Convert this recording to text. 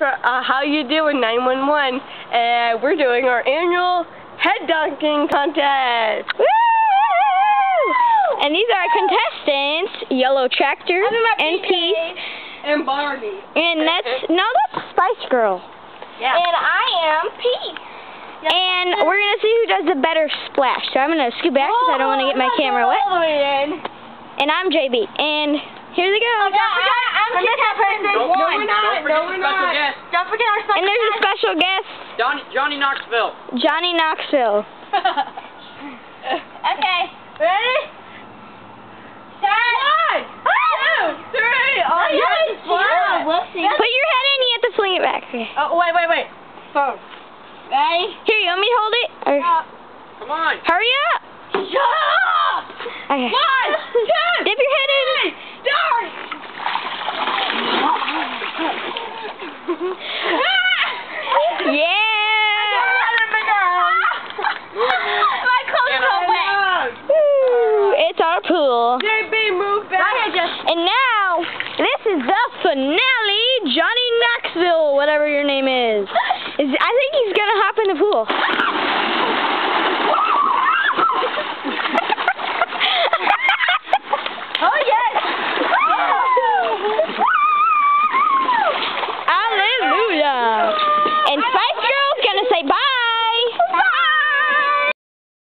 How you doing, 911? We're doing our annual head dunking contest. Woo! And these are our contestants: Yellow Tractor and Peace And Barbie. And that's Spice Girl. Yeah. And I am Peace. And we're gonna see who does the better splash. So I'm gonna scoot back because I don't want to get my camera wet. And I'm JB. And here we go. I'm the person. No, we're not. Don't forget our special And there's a special guest, Johnny Knoxville. Johnny Knoxville. Okay, ready? Start. 1, 2, 3. Oh, Yeah, we'll see. Put your head in. You have to fling it back. Okay. Oh, wait. Phone. Ready? Here, you want me to hold it? Or Come on. hurry up. Shut up! Okay. 1, 2, Dip your head in. start. My clothes are wet. Woo, it's our pool. JB, move back. And now, this is the finale, Johnny Knoxville, whatever your name is. I think he's gonna hop in the pool.